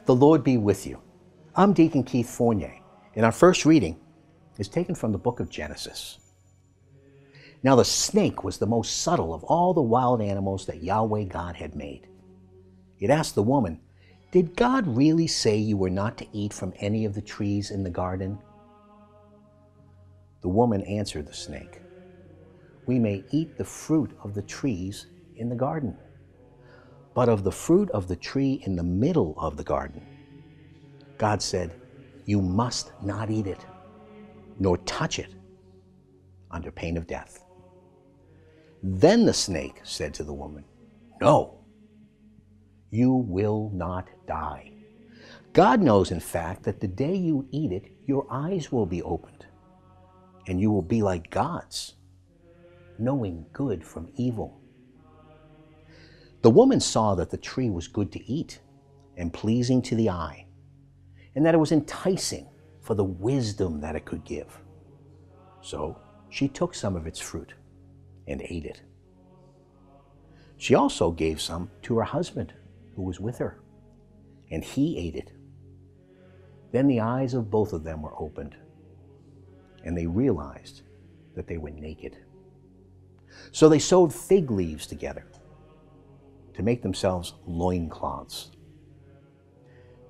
The Lord be with you. I'm Deacon Keith Fournier, and our first reading is taken from the book of Genesis. Now the snake was the most subtle of all the wild animals that Yahweh God had made. It asked the woman, "Did God really say you were not to eat from any of the trees in the garden?" The woman answered the snake, "We may eat the fruit of the trees in the garden. But of the fruit of the tree in the middle of the garden, God said, you must not eat it, nor touch it, under pain of death." Then the snake said to the woman, "No, you will not die. God knows, in fact, that the day you eat it, your eyes will be opened, and you will be like gods, knowing good from evil." The woman saw that the tree was good to eat and pleasing to the eye, and that it was enticing for the wisdom that it could give. So she took some of its fruit and ate it. She also gave some to her husband who was with her, and he ate it. Then the eyes of both of them were opened, and they realized that they were naked. So they sewed fig leaves together to make themselves loincloths.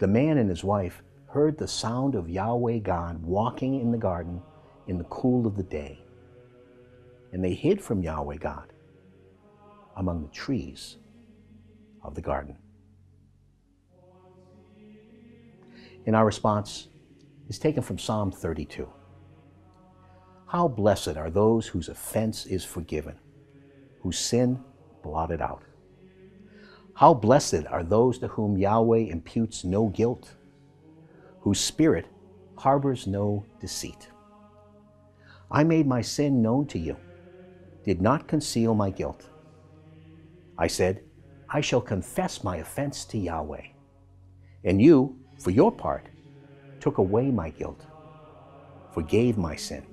The man and his wife heard the sound of Yahweh God walking in the garden in the cool of the day, and they hid from Yahweh God among the trees of the garden. And our response is taken from Psalm 32. How blessed are those whose offense is forgiven, whose sin blotted out. How blessed are those to whom Yahweh imputes no guilt, whose spirit harbors no deceit. I made my sin known to you, did not conceal my guilt. I said, I shall confess my offense to Yahweh. And you, for your part, took away my guilt, forgave my sin.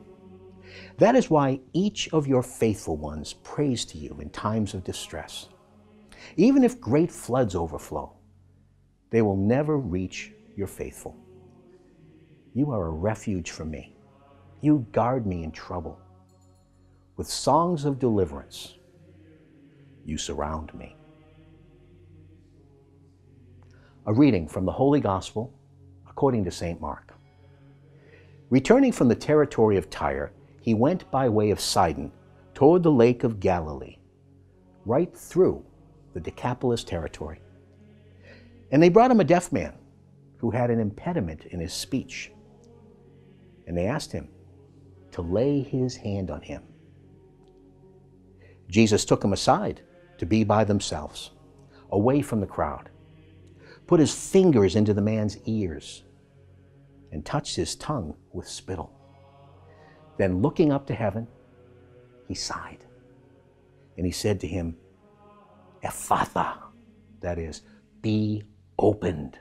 That is why each of your faithful ones prays to you in times of distress. Even if great floods overflow, they will never reach your faithful. You are a refuge for me. You guard me in trouble. With songs of deliverance, you surround me. A reading from the Holy Gospel according to St. Mark. Returning from the territory of Tyre, he went by way of Sidon toward the Lake of Galilee, right through the Decapolis territory. And they brought him a deaf man who had an impediment in his speech. And they asked him to lay his hand on him. Jesus took him aside to be by themselves, away from the crowd, put his fingers into the man's ears, and touched his tongue with spittle. Then looking up to heaven, he sighed, and he said to him, Ephatha, that is, be opened.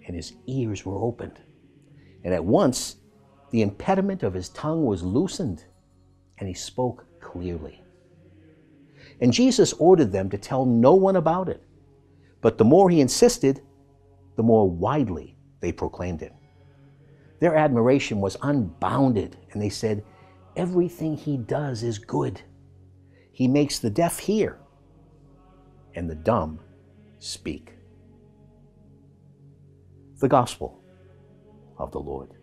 And his ears were opened. And at once the impediment of his tongue was loosened, and he spoke clearly. And Jesus ordered them to tell no one about it. But the more he insisted, the more widely they proclaimed it. Their admiration was unbounded, and they said, everything he does is good. He makes the deaf hear, and the dumb speak. The Gospel of the Lord.